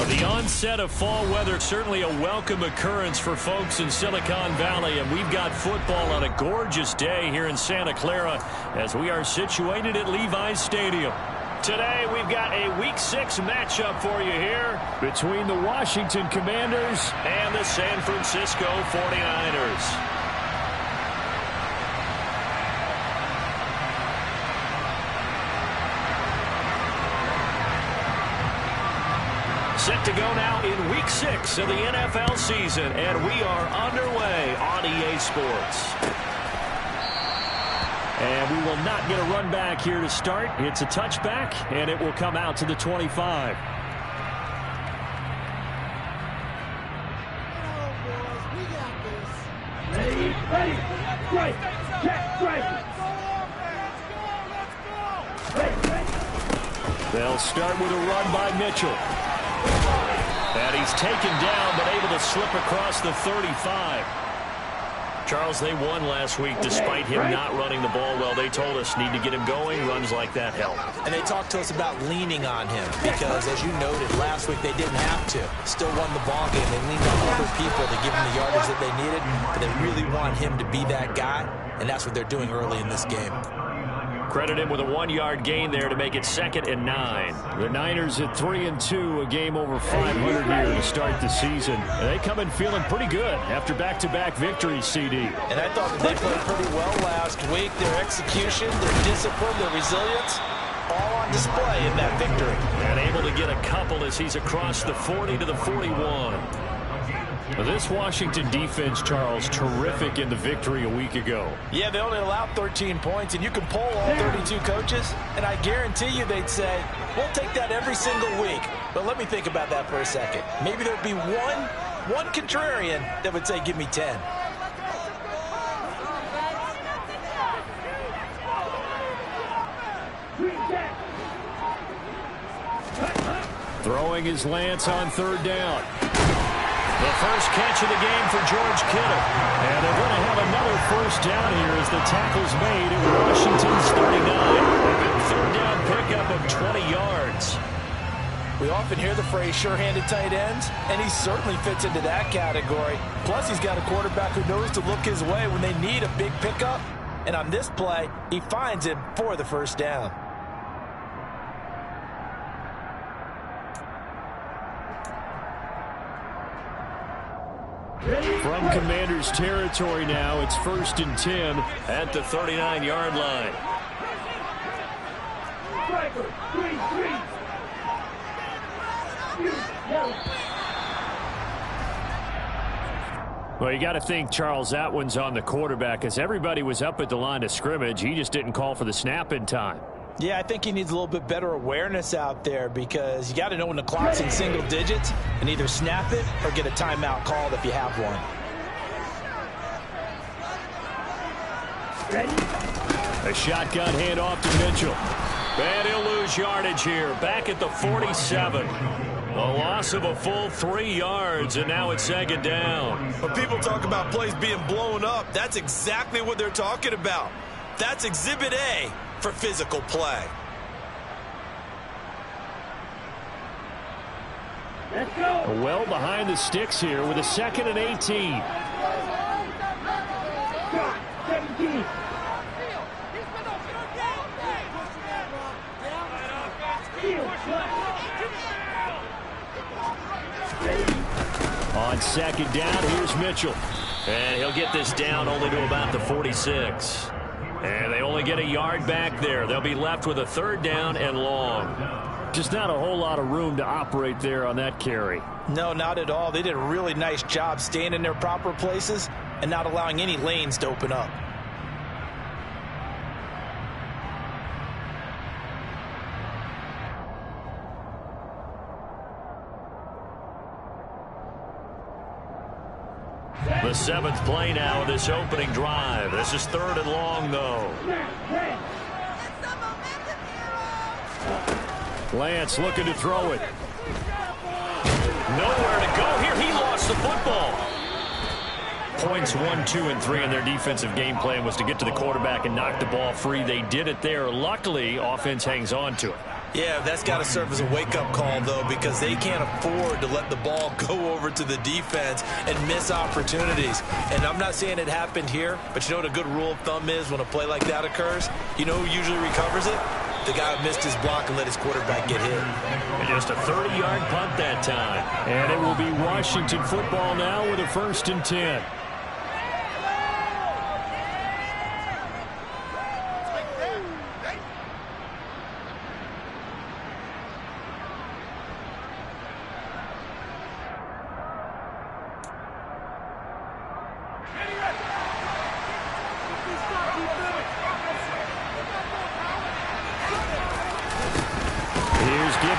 The onset of fall weather, certainly a welcome occurrence for folks in Silicon Valley, and we've got football on a gorgeous day here in Santa Clara as we are situated at Levi's Stadium. Today we've got a Week 6 matchup for you here between the Washington Commanders and the San Francisco 49ers. Set to go now in Week 6 of the NFL season, and we are underway on EA Sports. And we will not get a run back here to start. It's a touchback, and it will come out to the 25. Ready, strike, check, strike. They'll start with a run by Mitchell. And he's taken down, but able to slip across the 35. Charles, they won last week despite him not running the ball well. They told us need to get him going. Runs like that help. And they talked to us about leaning on him because, as you noted, last week they didn't have to. Still won the ball game. They leaned on other people to give him the yardage that they needed, but they really want him to be that guy, and that's what they're doing early in this game. Credit him with a 1-yard gain there to make it 2nd and 9. The Niners at 3-2, a game over 500 here to start the season. And they come in feeling pretty good after back-to-back victories, CD. And I thought that they played pretty well last week. Their execution, their discipline, their resilience, all on display in that victory. And able to get a couple as he's across the 40 to the 41. This Washington defense, Charles, terrific in the victory a week ago. Yeah, they only allowed 13 points, and you can poll all 32 coaches, and I guarantee you they'd say, we'll take that every single week. But let me think about that for a second. Maybe there'd be one contrarian that would say, give me 10. Throwing his Lance on 3rd down. The first catch of the game for George Kittle. And they're going to have another first down here as the tackle's made at Washington's 39. A good 3rd down pickup of 20 yards. We often hear the phrase sure-handed tight ends, and he certainly fits into that category. Plus, he's got a quarterback who knows to look his way when they need a big pickup. And on this play, he finds him for the first down. From Commanders territory now, it's 1st and 10 at the 39-yard line. Well, you got to think, Charles, that one's on the quarterback as everybody was up at the line of scrimmage. He just didn't call for the snap in time. Yeah, I think he needs a little bit better awareness out there because you got to know when the clock's in single digits and either snap it or get a timeout called if you have one. A shotgun handoff to Mitchell. And he'll lose yardage here. Back at the 47. A loss of a full 3 yards, and now it's 2nd down. When people talk about plays being blown up, that's exactly what they're talking about. That's Exhibit A for physical play. Let's go. Well behind the sticks here with a 2nd and 18. 17. On 2nd down, here's Mitchell. And he'll get this down only to about the 46. And they only get a yard back there. They'll be left with a 3rd down and long. Just not a whole lot of room to operate there on that carry. No, not at all. They did a really nice job staying in their proper places and not allowing any lanes to open up. The 7th play now of this opening drive. This is 3rd and long, though. Lance looking to throw it. Nowhere to go here. He lost the football. Points 1, 2, and 3 in their defensive game plan was to get to the quarterback and knock the ball free. They did it there. Luckily, offense hangs on to it. Yeah, that's got to serve as a wake-up call, though, because they can't afford to let the ball go over to the defense and miss opportunities. And I'm not saying it happened here, but you know what a good rule of thumb is when a play like that occurs? You know who usually recovers it? The guy who missed his block and let his quarterback get hit. And just a 30-yard punt that time. And it will be Washington football now with a 1st and 10.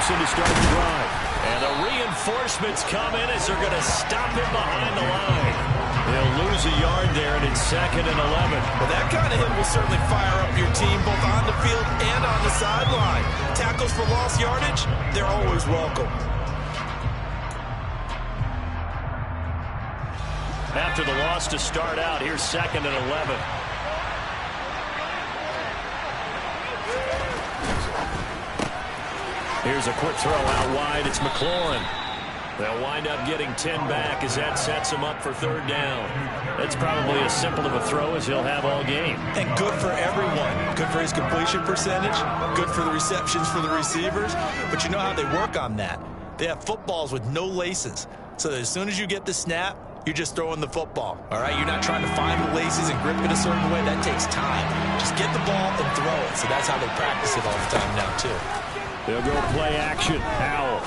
To start the drive. And the reinforcements come in as they're going to stop him behind the line. They'll lose a yard there, and it's 2nd and 11. Well, that kind of hit will certainly fire up your team both on the field and on the sideline. Tackles for lost yardage, they're always welcome. After the loss to start out, here's 2nd and 11. Here's a quick throw out wide. It's McLaurin. They'll wind up getting 10 back as that sets him up for 3rd down. That's probably as simple of a throw as he'll have all game. And good for everyone. Good for his completion percentage. Good for the receptions for the receivers. But you know how they work on that. They have footballs with no laces. So that as soon as you get the snap, you're just throwing the football. All right? You're not trying to find the laces and grip it a certain way. That takes time. Just get the ball and throw it. So that's how they practice it all the time now, too. They'll go play action. Howell.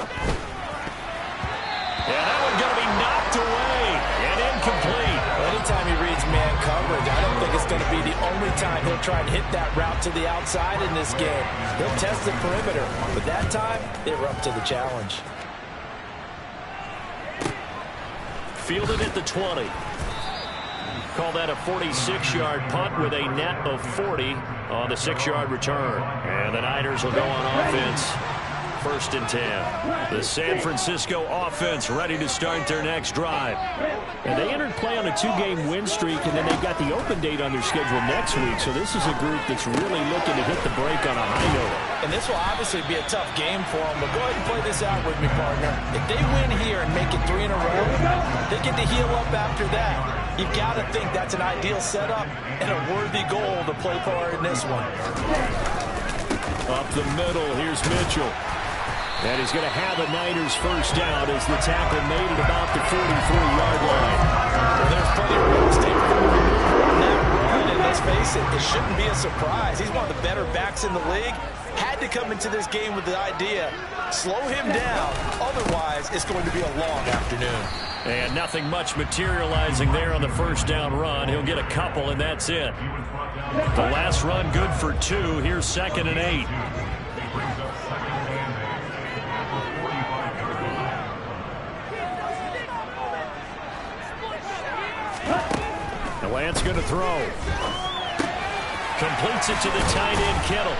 Yeah, that one's going to be knocked away and incomplete. Well, anytime he reads man coverage, I don't think it's going to be the only time he'll try and hit that route to the outside in this game. He'll test the perimeter, but that time they were up to the challenge. Fielded at the 20. Call that a 46-yard punt with a net of 40 on the 6-yard return. And the Niners will go on offense. 1st and 10. The San Francisco offense ready to start their next drive. And they entered play on a 2-game win streak, and then they've got the open date on their schedule next week. So this is a group that's really looking to hit the break on a high note. And this will obviously be a tough game for them, but go ahead and play this out with me, partner. If they win here and make it 3 in a row, they get to heal up after that. You've got to think that's an ideal setup and a worthy goal to play for in this one. Up the middle, here's Mitchell. And he's going to have the Niners 1st down as the tackle made it about the 43-yard line. Well, there's plenty of real estate for him to maneuver on that run, and let's face it, it shouldn't be a surprise. He's one of the better backs in the league. Had to come into this game with the idea, slow him down, otherwise it's going to be a long afternoon. And nothing much materializing there on the 1st down run. He'll get a couple, and that's it. The last run good for 2. Here's 2nd and 8. The Lance going to throw. Completes it to the tight end, Kittle.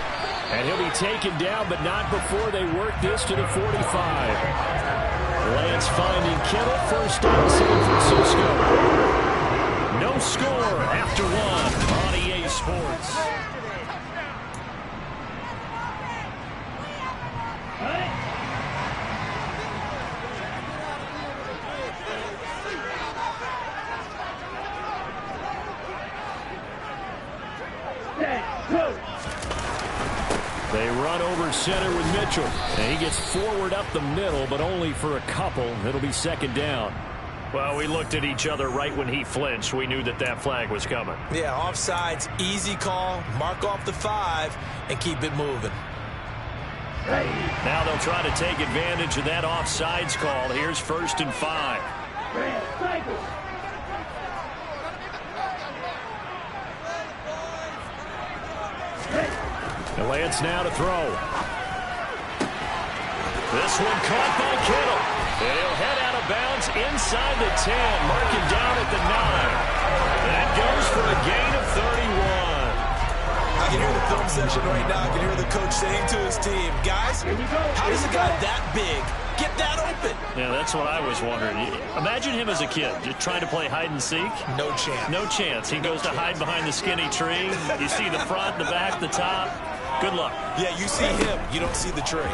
And he'll be taken down, but not before they work this to the 45. Lance finding Kittle, 1st down San Francisco. No score after 1 on EA Sports. They run over center with Mitchell. And he gets forward up the middle, but only for a couple. It'll be 2nd down. Well, we looked at each other right when he flinched. We knew that that flag was coming. Yeah, offsides, easy call. Mark off the 5 and keep it moving. Now they'll try to take advantage of that offsides call. Here's 1st and 5. And Lance now to throw. This one caught by Kittle. And he'll head out of bounds inside the 10. Marking down at the 9. That goes for a gain of 31. I can hear the film session right now. I can hear the coach saying to his team, guys, how does a guy that big get that open? Yeah, that's what I was wondering. Imagine him as a kid, just trying to play hide and seek. No chance. No chance. He goes to hide behind the skinny tree. You see the front, the back, the top. Good luck. Yeah, you see him. You don't see the trade.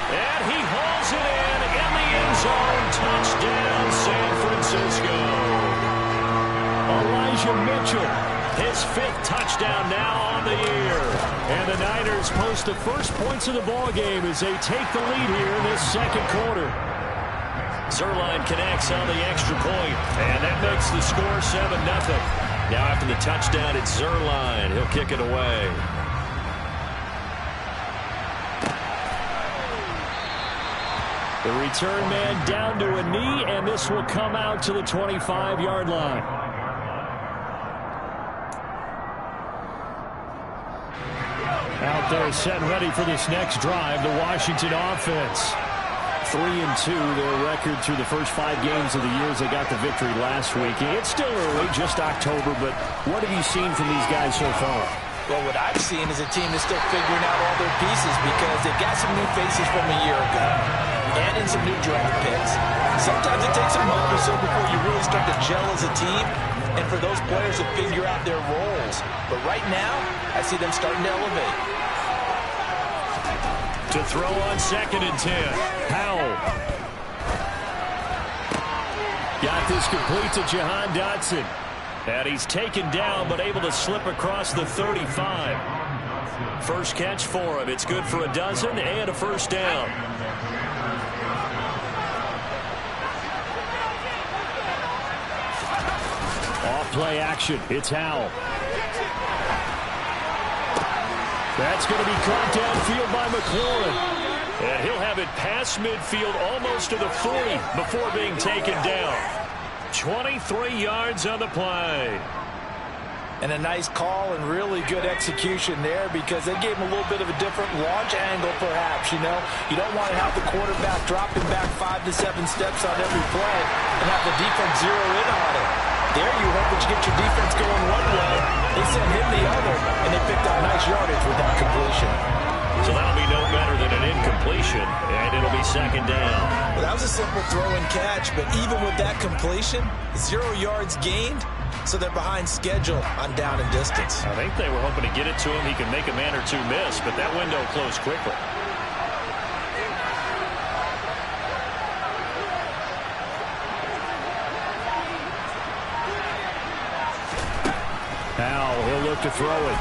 And he hauls it in the end zone. Touchdown, San Francisco. Elijah Mitchell, his 5th touchdown now on the year. And the Niners post the first points of the ballgame as they take the lead here in this second quarter. Zuerlein connects on the extra point, and that makes the score 7-0. Now after the touchdown, it's Zuerlein. He'll kick it away. The return man down to a knee, and this will come out to the 25-yard line. Out there set and ready for this next drive, the Washington offense. 3-2, their record through the first 5 games of the year as they got the victory last week. It's still early, just October, but what have you seen from these guys so far? Well, what I've seen is a team that's still figuring out all their pieces because they've got some new faces from a year ago and in some new draft picks. Sometimes it takes a month or so before you really start to gel as a team and for those players to figure out their roles. But right now, I see them starting to elevate. To throw on 2nd and 10. Howell. Got this complete to Jahan Dotson. And he's taken down but able to slip across the 35. First catch for him. It's good for a dozen and a first down. Off play action. It's Howell. That's going to be caught downfield by McLaurin. And he'll have it past midfield almost to the 40 before being taken down. 23 yards on the play. And a nice call and really good execution there because they gave him a little bit of a different launch angle perhaps, you know. You don't want to have the quarterback dropping back 5 to 7 steps on every play and have the defense zero in on it. There you hope that you get your defense going one way. They sent him the other, and they picked up nice yardage with that completion. So that'll be no better than an incompletion, and it'll be second down. Well, that was a simple throw and catch, but even with that completion, 0 yards gained, so they're behind schedule on down and distance. I think they were hoping to get it to him. He could make a man or two miss, but that window closed quickly. Now he'll look to throw it.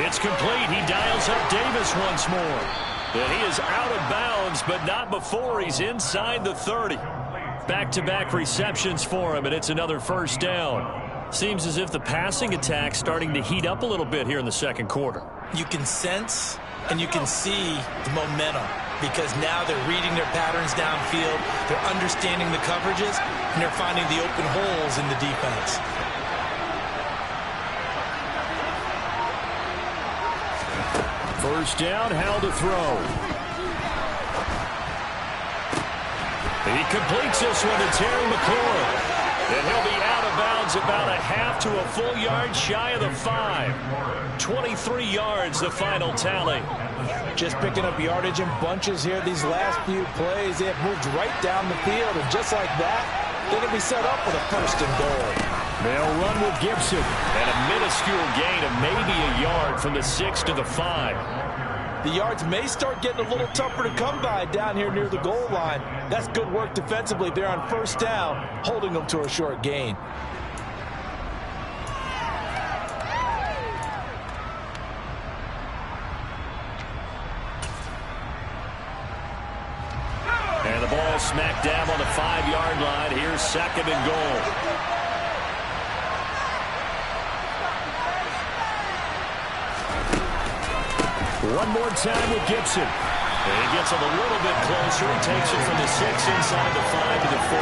It's complete. He dials up Davis once more. And he is out of bounds, but not before he's inside the 30. Back-to-back receptions for him, and it's another first down. Seems as if the passing attack's starting to heat up a little bit here in the second quarter. You can sense and you can see the momentum because now they're reading their patterns downfield, they're understanding the coverages, and they're finding the open holes in the defense. First down, Howell to throw. He completes this one to Terry McLaurin. And he'll be out of bounds about a half to a full yard shy of the 5. 23 yards, the final tally. Just picking up yardage in bunches here these last few plays. They have moved right down the field, and just like that, they're going to be set up with a first and goal. They'll run with Gibson. And a minuscule gain of maybe a yard from the 6 to the 5. The yards may start getting a little tougher to come by down here near the goal line. That's good work defensively there on first down, holding them to a short gain. And the ball smack dab on the 5-yard line. Here's second and goal. One more time with Gibson. And he gets him a little bit closer. He takes it from the 6 inside the 5 to the 4.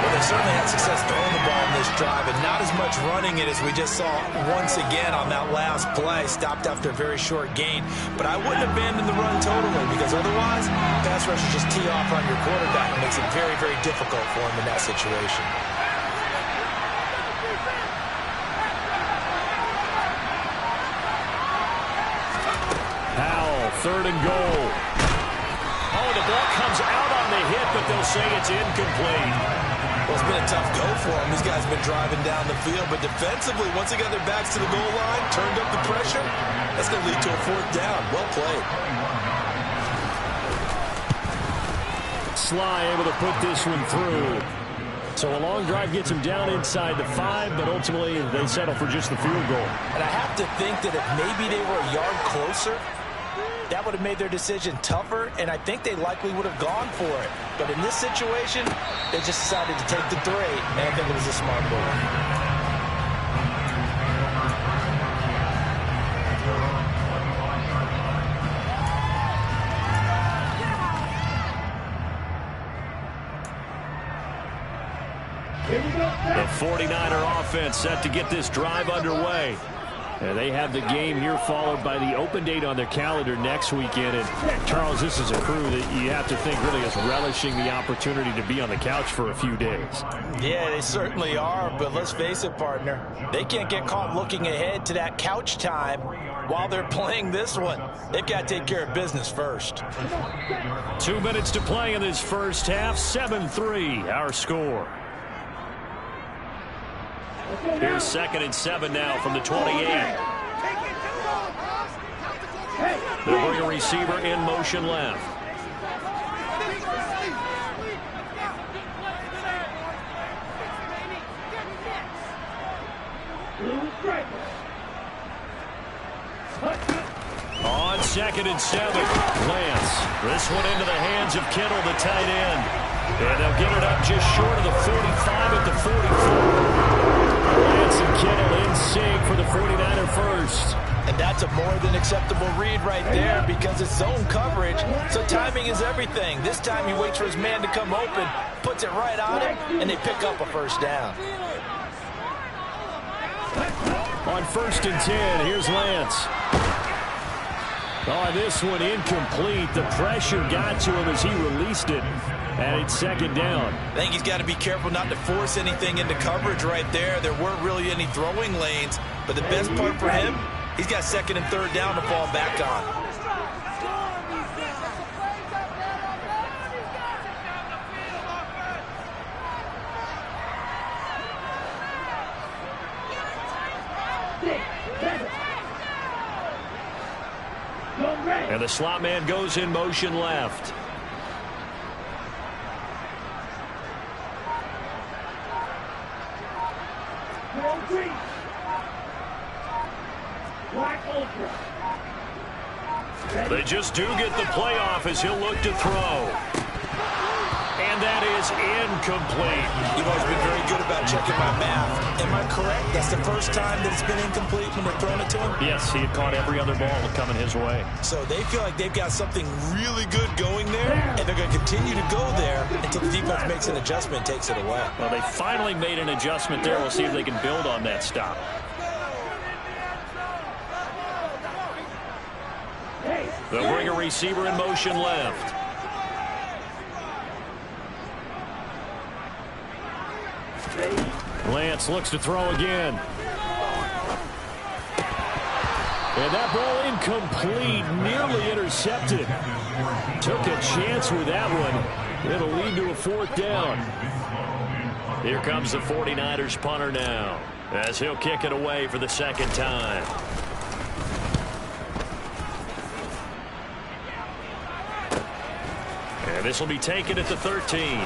Well, they certainly had success throwing the ball in this drive and not as much running it as we just saw once again on that last play. Stopped after a very short gain. But I wouldn't abandon the run totally because otherwise, pass rushers just tee off on your quarterback and makes it very, very difficult for him in that situation. Howell, third and goal. Oh, the ball comes out on the hit, but they'll say it's incomplete. Well, it's been a tough go for them. These guys have been driving down the field, but defensively, once they got their backs to the goal line, turned up the pressure, that's going to lead to a 4th down. Well played. Sly able to put this one through. So a long drive gets them down inside the 5, but ultimately they settle for just the field goal. And I have to think that if maybe they were a yard closer, that would have made their decision tougher, and I think they likely would have gone for it. But in this situation, they just decided to take the 3, and I think it was a smart move. The 49er offense set to get this drive underway. And they have the game here followed by the open date on their calendar next weekend. And Charles, this is a crew that you have to think really is relishing the opportunity to be on the couch for a few days. Yeah, they certainly are, but let's face it, partner. They can't get caught looking ahead to that couch time while they're playing this one. They've got to take care of business first. 2 minutes to play in this first half. 7-3, our score. Here's 2nd and 7 now from the 28. They'll bring a receiver in motion left. On 2nd and 7, Lance. This one into the hands of Kittle, the tight end. And they'll get it up just short of the 45 at the 44. Lance and Kittle in sync for the 49er first. And that's a more than acceptable read right there because it's zone coverage, so timing is everything. This time he waits for his man to come open, puts it right on him, and they pick up a 1st down. On 1st and 10, here's Lance. Oh, this one incomplete. The pressure got to him as he released it. And it's 2nd down. I think he's got to be careful not to force anything into coverage right there. There weren't really any throwing lanes. But the best part for him, he's got 2nd and 3rd down to fall back on. And the slot man goes in motion left. They just do get the playoff as he'll look to throw. And that is incomplete. You've always been very good about checking my math. Am I correct? That's the first time that it's been incomplete when they're throwing it to him? Yes, he had caught every other ball coming his way. So they feel like they've got something really good going there, and they're going to continue to go there until the defense makes an adjustment and takes it away. Well, they finally made an adjustment there. We'll see if they can build on that stop. They'll bring a receiver in motion left. Lance looks to throw again. And that ball incomplete, nearly intercepted. Took a chance with that one. It'll lead to a 4th down. Here comes the 49ers punter now, as he'll kick it away for the 2nd time. And this will be taken at the 13.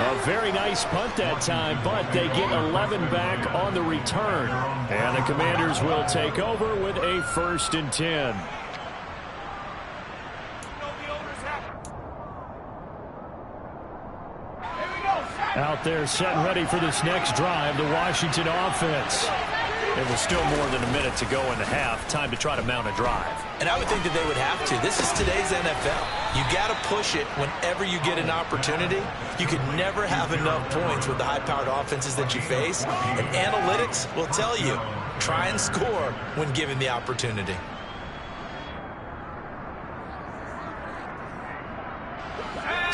A very nice punt that time, but they get 11 back on the return. And the Commanders will take over with a 1st and 10. Out there set and ready for this next drive, the Washington offense. It was still more than a minute to go in the half. Time to try to mount a drive. And I would think that they would have to. This is today's NFL. You got to push it whenever you get an opportunity. You could never have enough points with the high-powered offenses that you face. And analytics will tell you, try and score when given the opportunity.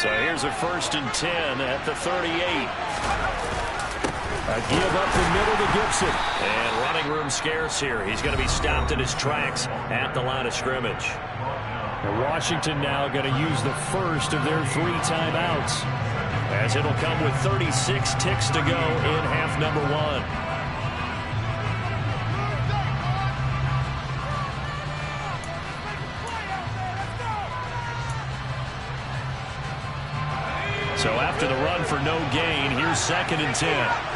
So here's a 1st and 10 at the 38. A give up the middle to Gibson. And running room scarce here. He's going to be stopped in his tracks at the line of scrimmage. And Washington now going to use the first of their 3 timeouts. as it'll come with 36 ticks to go in half number 1. So after the run for no gain, here's 2nd and 10.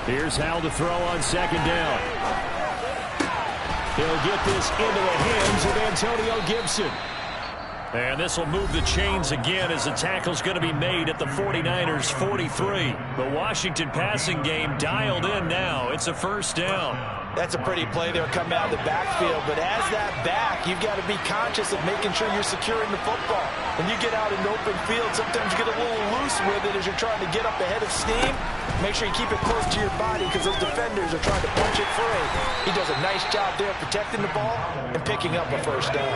Here's Howell to throw on 2nd down. He'll get this into the hands of Antonio Gibson. And this will move the chains again as the tackle's going to be made at the 49ers 43. The Washington passing game dialed in now. It's a 1st down. That's a pretty play there coming out of the backfield. But as that back, you've got to be conscious of making sure you're securing the football. When you get out in open field, sometimes you get a little loose with it as you're trying to get up ahead of steam. Make sure you keep it close to your body because those defenders are trying to punch it free. He does a nice job there protecting the ball and picking up a 1st down.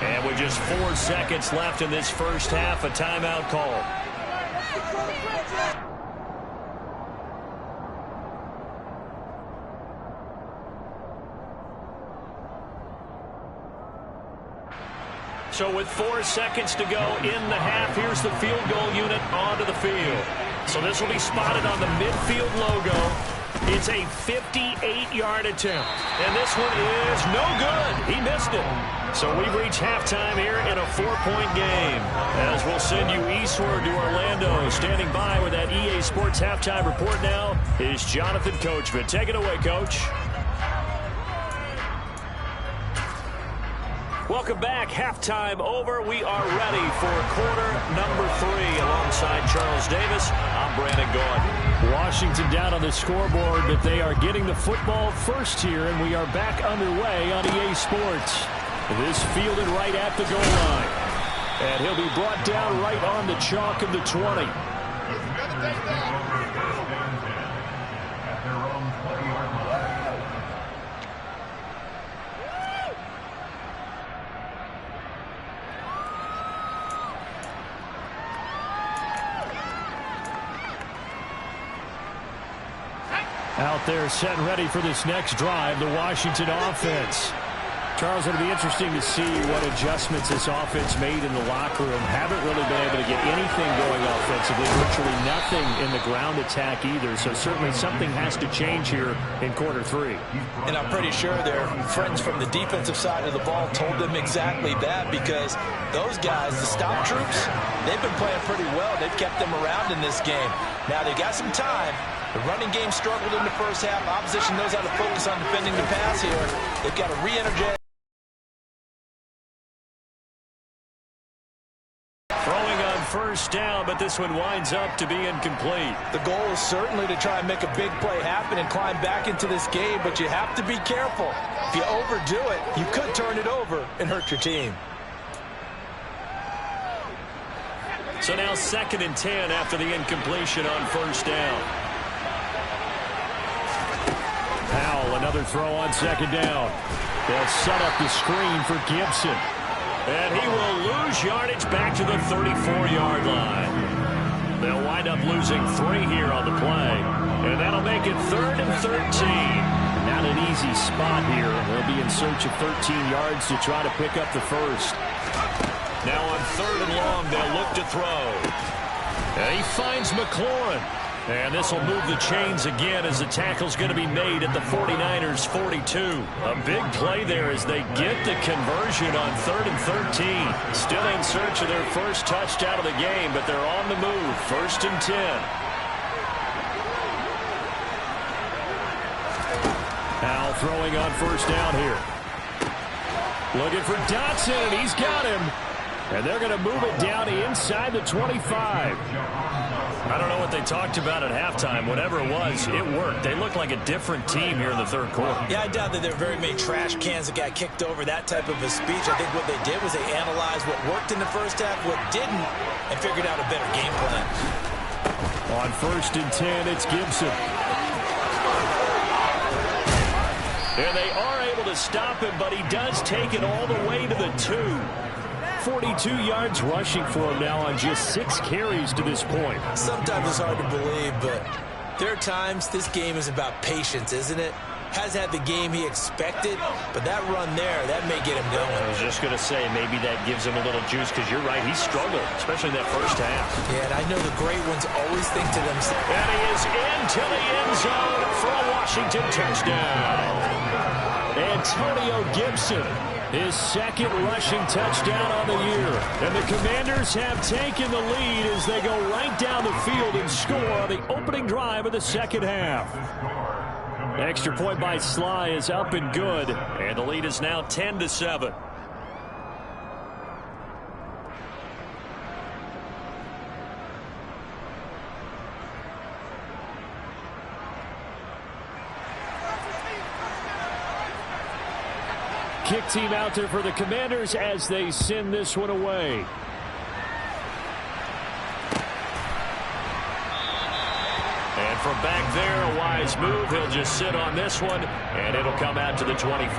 And with just 4 seconds left in this first half, a timeout call. So with 4 seconds to go in the half, here's the field goal unit onto the field. So this will be spotted on the midfield logo. It's a 58-yard attempt. And this one is no good. He missed it. So we've reached halftime here in a 4-point game. As we'll send you eastward to Orlando. Standing by with that EA Sports halftime report now is Jonathan Coachman. Take it away, Coach. Welcome back. Halftime over. We are ready for quarter number 3 alongside Charles Davis. I'm Brandon Gaudin. Washington down on the scoreboard, but they are getting the football first here, and we are back underway on EA Sports. This fielded right at the goal line. And he'll be brought down right on the chalk of the 20. Out there set and ready for this next drive, the Washington offense. Charles, it'll be interesting to see what adjustments this offense made in the locker room. Haven't really been able to get anything going offensively, virtually nothing in the ground attack either. So certainly something has to change here in quarter 3. And I'm pretty sure their friends from the defensive side of the ball told them exactly that, because those guys, the stop troops, they've been playing pretty well. They've kept them around in this game. Now they got some time. The running game struggled in the first half. Opposition knows how to focus on defending the pass here. They've got to re-energize. Throwing on 1st down, but this one winds up to be incomplete. The goal is certainly to try and make a big play happen and climb back into this game, but you have to be careful. If you overdo it, you could turn it over and hurt your team. So now 2nd and 10 after the incompletion on 1st down. Howell, another throw on 2nd down. They'll set up the screen for Gibson. And he will lose yardage back to the 34-yard line. They'll wind up losing 3 here on the play. And that'll make it 3rd and 13. Not an easy spot here. They'll be in search of 13 yards to try to pick up the first. Now on 3rd and long, they'll look to throw. And he finds McLaurin. And this will move the chains again as the tackle's going to be made at the 49ers 42. A big play there as they get the conversion on 3rd and 13. Still in search of their first touchdown of the game, but they're on the move. 1st and 10. Howell throwing on 1st down here. Looking for Dotson, and he's got him. And they're going to move it down inside the 25. I don't know what they talked about at halftime. Whatever it was, it worked. They look like a different team here in the 3rd quarter. Yeah, I doubt that there are very many trash cans that got kicked over, that type of a speech. I think what they did was they analyzed what worked in the first half, what didn't, and figured out a better game plan. On 1st and 10, it's Gibson. And they are able to stop him, but he does take it all the way to the 2. 42 yards rushing for him now on just 6 carries to this point. Sometimes it's hard to believe, but there are times this game is about patience, isn't it? Has had the game he expected, but that run there, that may get him going. I was just going to say, maybe that gives him a little juice, because you're right, he struggled, especially in that first half. Yeah, and I know the great ones always think to themselves. And he is into the end zone for a Washington touchdown. Antonio Gibson, his second rushing touchdown on the year. And the Commanders have taken the lead as they go right down the field and score on the opening drive of the second half. Extra point by Sly is up and good, and the lead is now 10-7. Kick team out there for the Commanders as they send this one away. And from back there, a wise move. He'll just sit on this one, and it'll come out to the 25.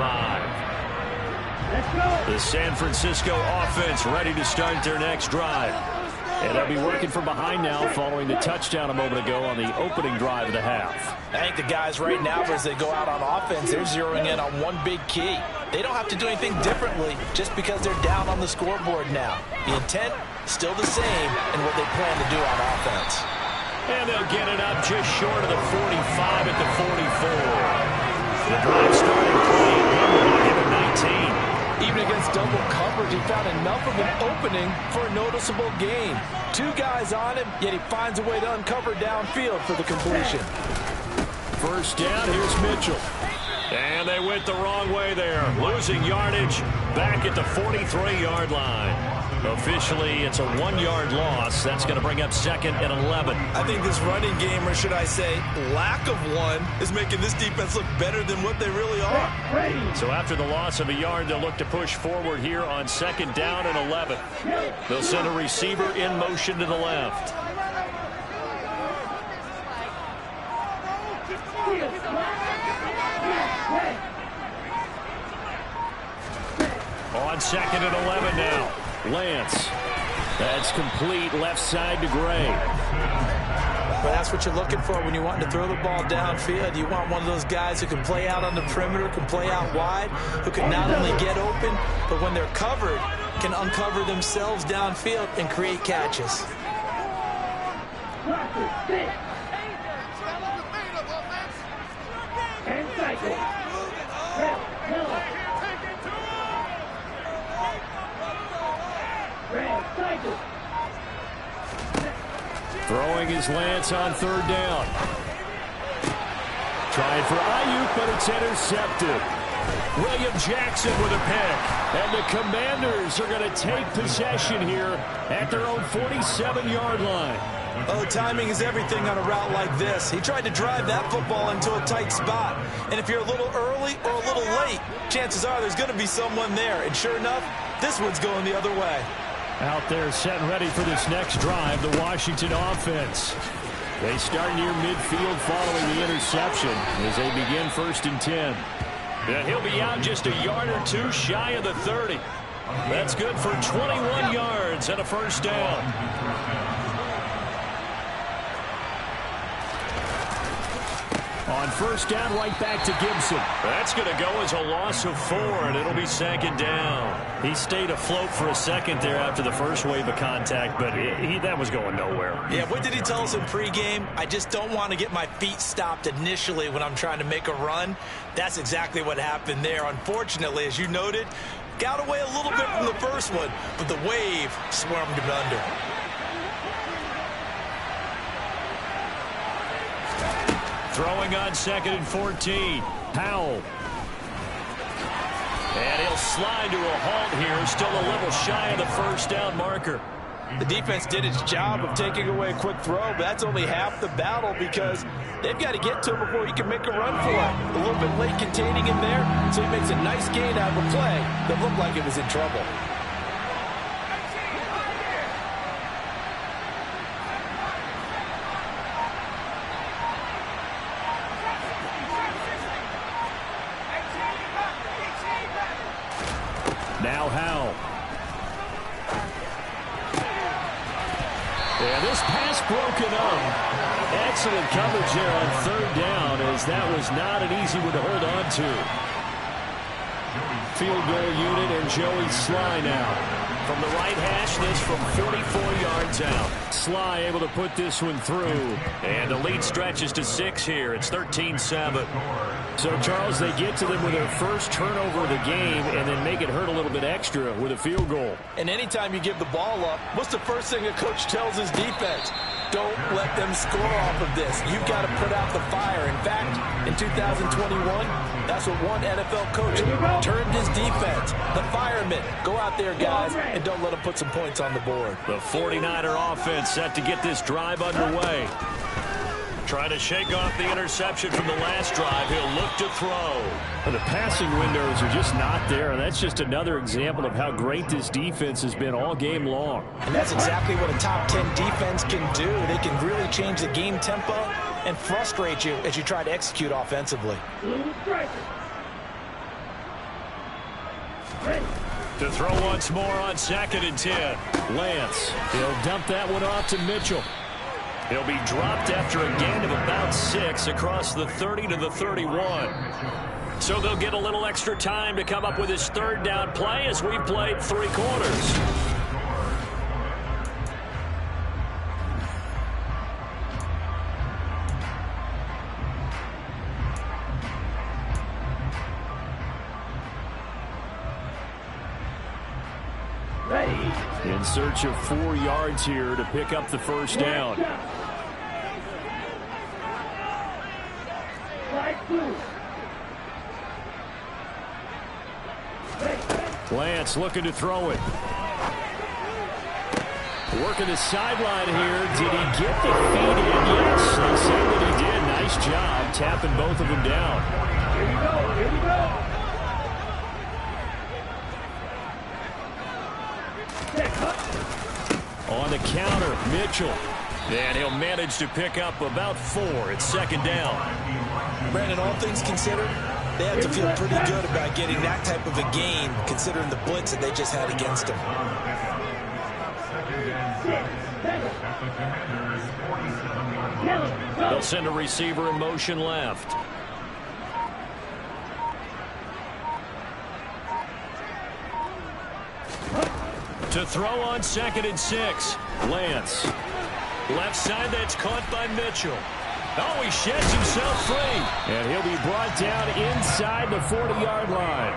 Let's go. The San Francisco offense ready to start their next drive. And they'll be working from behind now following the touchdown a moment ago on the opening drive of the half. I think the guys right now, as they go out on offense, they're zeroing in on one big key. They don't have to do anything differently just because they're down on the scoreboard now. The intent, still the same in what they plan to do on offense. And they'll get it up just short of the 45 at the 44. The drive starting play, give it 19. Even against double coverage, he found enough of an opening for a noticeable gain. 2 guys on him, yet he finds a way to uncover downfield for the completion. First down, here's Mitchell. And they went the wrong way there. Losing yardage back at the 43-yard line. Officially, it's a 1-yard loss. That's going to bring up 2nd and 11. I think this running game, or should I say lack of one, is making this defense look better than what they really are. So after the loss of a yard, they'll look to push forward here on 2nd down and 11. They'll send a receiver in motion to the left. On 2nd and 11 now. Lance. That's complete left side to Gray. But that's what you're looking for when you want to throw the ball downfield. You want one of those guys who can play out on the perimeter, can play out wide, who can not only get open, but when they're covered, can uncover themselves downfield and create catches. And cycle. Throwing his Lance on 3rd down. Trying for Ayuk, but it's intercepted. William Jackson with a pick. And the Commanders are going to take possession here at their own 47-yard line. Oh, timing is everything on a route like this. He tried to drive that football into a tight spot. And if you're a little early or a little late, chances are there's going to be someone there. And sure enough, this one's going the other way. Out there set and ready for this next drive, the Washington offense. They start near midfield following the interception as they begin 1st and 10. And he'll be out just a yard or 2 shy of the 30. That's good for 21 yards and a 1st down. On 1st down, right back to Gibson. That's going to go as a loss of 4, and it'll be 2nd down. He stayed afloat for a second there after the first wave of contact, but that was going nowhere. Yeah, what did he tell us in pregame? I just don't want to get my feet stopped initially when I'm trying to make a run. That's exactly what happened there. Unfortunately, as you noted, got away a little bit from the first one, but the wave swarmed him under. Throwing on 2nd and 14. Powell. And he'll slide to a halt here. Still a little shy of the 1st down marker. The defense did its job of taking away a quick throw, but that's only half the battle because they've got to get to him before he can make a run for it. A little bit late containing him there, so he makes a nice gain out of a play that looked like it was in trouble. Now Howell. And this pass broken up. Excellent coverage there on third down, as that was not an easy one to hold on to. Field goal unit and Joey Sly now. From the right hash, this from 44 yards out. Sly able to put this one through. And the lead stretches to 6 here. It's 13-7. So, Charles, they get to them with their first turnover of the game and then make it hurt a little bit extra with a field goal. And anytime you give the ball up, what's the first thing a coach tells his defense? Don't let them score off of this. You've got to put out the fire. In fact, in 2021, that's what one NFL coach termed his defense. The firemen. Go out there, guys, and don't let them put some points on the board. The 49er offense set to get this drive underway. Trying to shake off the interception from the last drive. He'll look to throw. The passing windows are just not there, and that's just another example of how great this defense has been all game long. And that's exactly what a top 10 defense can do. They can really change the game tempo and frustrate you as you try to execute offensively. To throw once more on 2nd and 10. Lance, he'll dump that one off to Mitchell. He'll be dropped after a gain of about 6 across the 30 to the 31. So they'll get a little extra time to come up with his third down play as we've played 3 quarters. In search of 4 yards here to pick up the first down. Lance looking to throw it. Working the sideline here. Did he get the feet in? Yes, they say that he did. Nice job tapping both of them down. Here we go. Here we go. On the counter, Mitchell. And he'll manage to pick up about 4. It's 2nd down. Brandon, all things considered, they have to feel pretty good about getting that type of a gain, considering the blitz that they just had against them. They'll send a receiver in motion left. To throw on 2nd and 6. Lance. Left side, that's caught by Mitchell. Oh, he sheds himself free. And he'll be brought down inside the 40-yard line.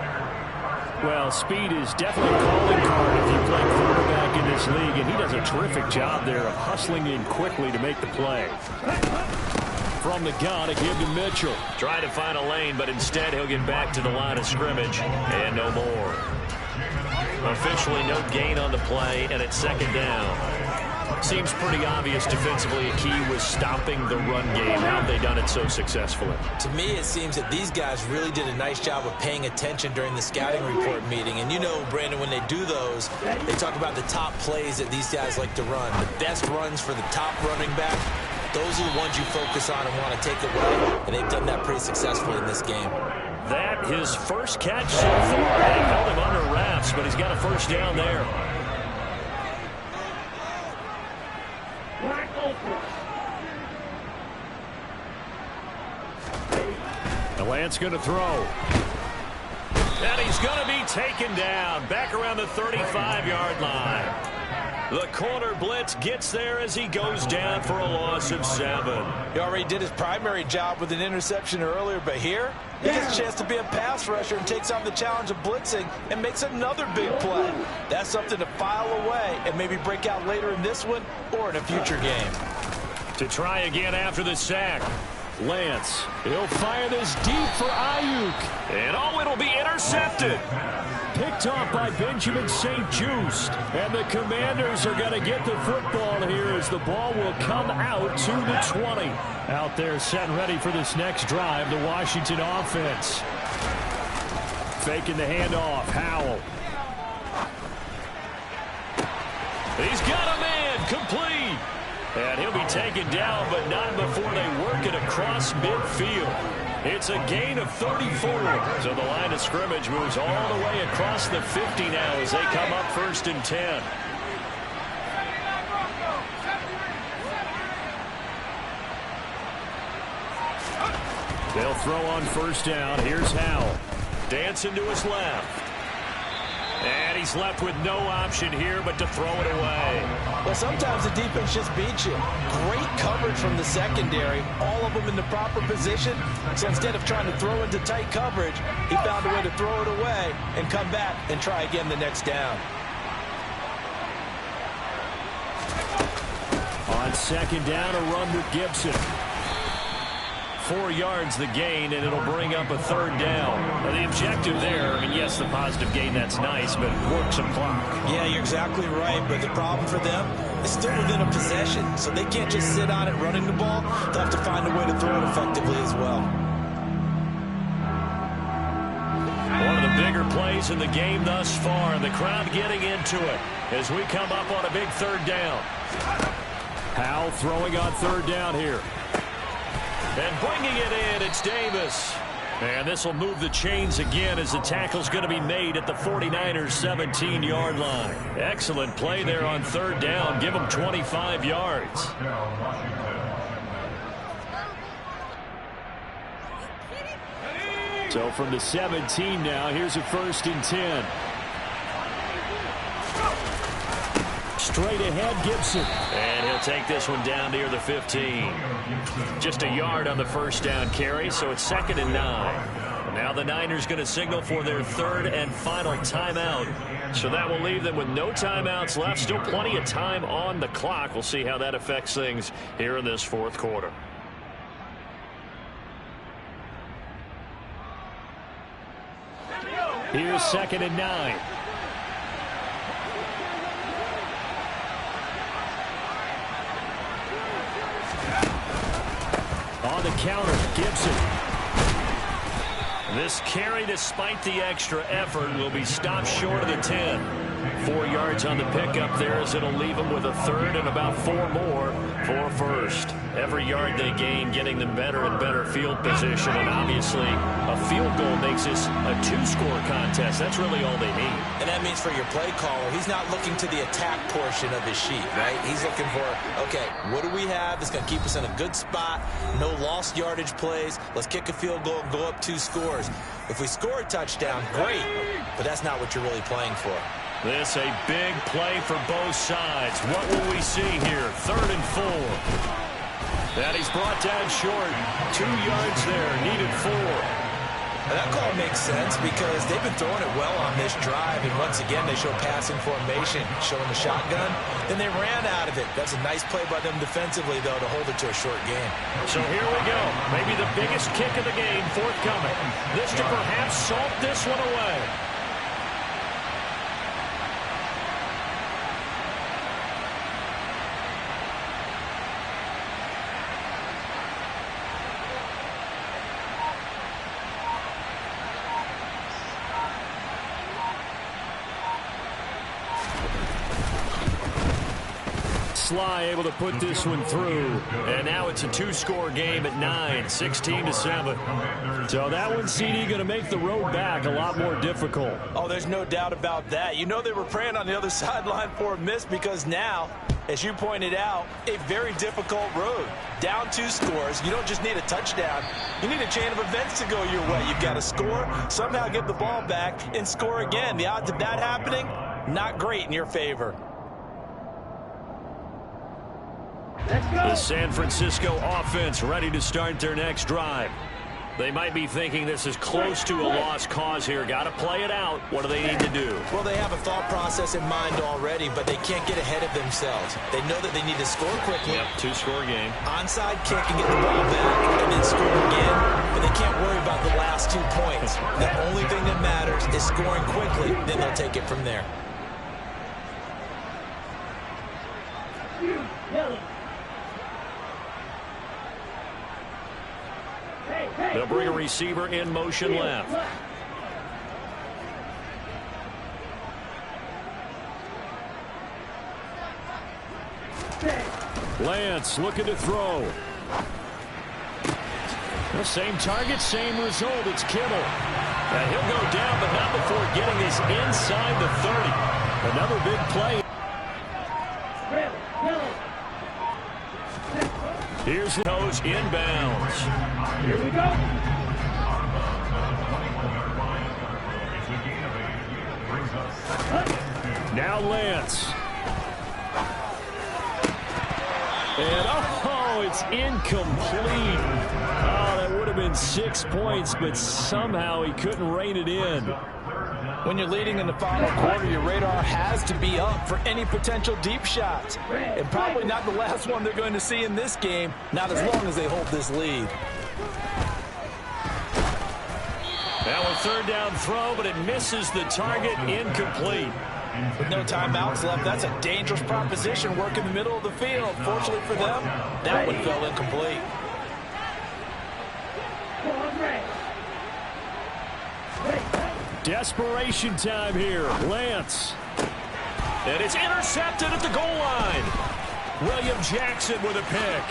Well, speed is definitely a calling card if you play quarterback in this league, and he does a terrific job there of hustling in quickly to make the play. From the gun, a give to Mitchell. Trying to find a lane, but instead he'll get back to the line of scrimmage, and no more. Officially no gain on the play, and it's 2nd down. Seems pretty obvious defensively a key was stopping the run game. How have they done it so successfully? To me, it seems that these guys really did a nice job of paying attention during the scouting report meeting. And you know, Brandon, when they do those, they talk about the top plays that these guys like to run. The best runs for the top running back, those are the ones you focus on and want to take away. And they've done that pretty successfully in this game. That, his first catch so far. They held him under wraps, but he's got a first down there. The Lance going to throw. And he's going to be taken down back around the 35-yard line. The corner blitz gets there as he goes down for a loss of 7. He already did his primary job with an interception earlier, but here he gets a chance to be a pass rusher and takes on the challenge of blitzing and makes another big play. That's something to file away and maybe break out later in this one or in a future game. To try again after the sack. Lance, he'll fire this deep for Ayuk. And oh, it'll be intercepted. Picked off by Benjamin St-Juste. And the Commanders are going to get the football here as the ball will come out to the 20. Out there set ready for this next drive, the Washington offense. Faking the handoff, Howell. He's got a man, complete. And he'll be taken down, but not before they work it across midfield. It's a gain of 34. So the line of scrimmage moves all the way across the 50 now as they come up 1st and 10. They'll throw on first down. Here's Howell. Dancing to his left. And he's left with no option here but to throw it away. Well, sometimes the defense just beats you. Great coverage from the secondary. All of them in the proper position. So instead of trying to throw into tight coverage, he found a way to throw it away and come back and try again the next down. On second down, a run with Gibson. 4 yards the gain, and it'll bring up a third down. Now, the objective there, I mean, yes, the positive gain, that's nice, but work some clock. Yeah, you're exactly right, but the problem for them is still within a possession, so they can't just sit on it running the ball. They'll have to find a way to throw it effectively as well. One of the bigger plays in the game thus far, and the crowd getting into it as we come up on a big third down. Howell throwing on third down here. And bringing it in, it's Davis. And this will move the chains again as the tackle's going to be made at the 49ers' 17-yard line. Excellent play there on third down. Give them 25 yards. So from the 17 now, here's a 1st and 10. Straight ahead, Gibson. And he'll take this one down near the 15. Just a yard on the first down carry, so it's 2nd and 9. And now the Niners going to signal for their 3rd and final timeout. So that will leave them with no timeouts left. Still plenty of time on the clock. We'll see how that affects things here in this 4th quarter. Here's 2nd and 9. On the counter, Gibson. This carry, despite the extra effort, will be stopped short of the 10. 4 yards on the pickup there as it'll leave them with a 3rd and about 4 more for a 1st. Every yard they gain getting them better and better field position, and obviously a field goal makes this a 2-score contest. That's really all they need. And that means for your play caller, he's not looking to the attack portion of his sheet, right? He's looking for, okay, what do we have that's going to keep us in a good spot? No lost yardage plays. Let's kick a field goal and go up 2 scores. If we score a touchdown, great, but that's not what you're really playing for. This a big play for both sides. What will we see here? 3rd and 4. That he's brought down short. 2 yards there. Needed 4. Now that call makes sense because they've been throwing it well on this drive, and once again they show passing formation, showing the shotgun. Then they ran out of it. That's a nice play by them defensively, though, to hold it to a short game. So here we go. Maybe the biggest kick of the game forthcoming. This to perhaps salt this one away. Sly able to put this one through, and now it's a 2-score game at 9, 16-7. So that one, CD, going to make the road back a lot more difficult. Oh, there's no doubt about that. You know they were praying on the other sideline for a miss because now, as you pointed out, a very difficult road. Down 2 scores. You don't just need a touchdown. You need a chain of events to go your way. You've got to score, somehow get the ball back, and score again. The odds of that happening, not great in your favor. The San Francisco offense ready to start their next drive. They might be thinking this is close to a lost cause here. Got to play it out. What do they need to do? Well, they have a thought process in mind already, but they can't get ahead of themselves. They know that they need to score quickly. Yep, 2-score game. Onside kick and get the ball back and then score again, but they can't worry about the last 2 points. The only thing that matters is scoring quickly, then they'll take it from there. They'll bring a receiver in motion left. Lance looking to throw. The same target, same result. It's Kittle. And he'll go down, but not before getting this inside the 30. Another big play. Here's the coach inbounds. Here we go. Now Lance. And, oh, it's incomplete. Oh, that would have been 6 points, but somehow he couldn't rein it in. When you're leading in the final quarter, your radar has to be up for any potential deep shots. And probably not the last one they're going to see in this game, not as long as they hold this lead. Now a third down throw, but it misses the target, incomplete. With no timeouts left, that's a dangerous proposition. Work in the middle of the field. Fortunately for them, that one fell incomplete. Desperation time here. Lance. And it's intercepted at the goal line. William Jackson with a pick.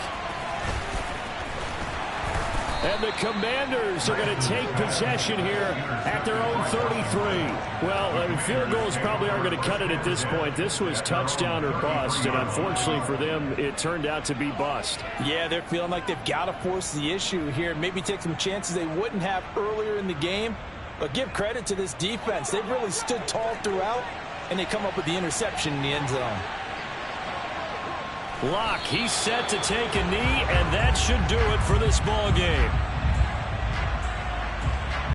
And the Commanders are going to take possession here at their own 33. Well, field goals probably aren't going to cut it at this point. This was touchdown or bust, and unfortunately for them, it turned out to be bust. Yeah, they're feeling like they've got to force the issue here, maybe take some chances they wouldn't have earlier in the game. But give credit to this defense. They've really stood tall throughout, and they come up with the interception in the end zone. Locke, he's set to take a knee, and that should do it for this ball game.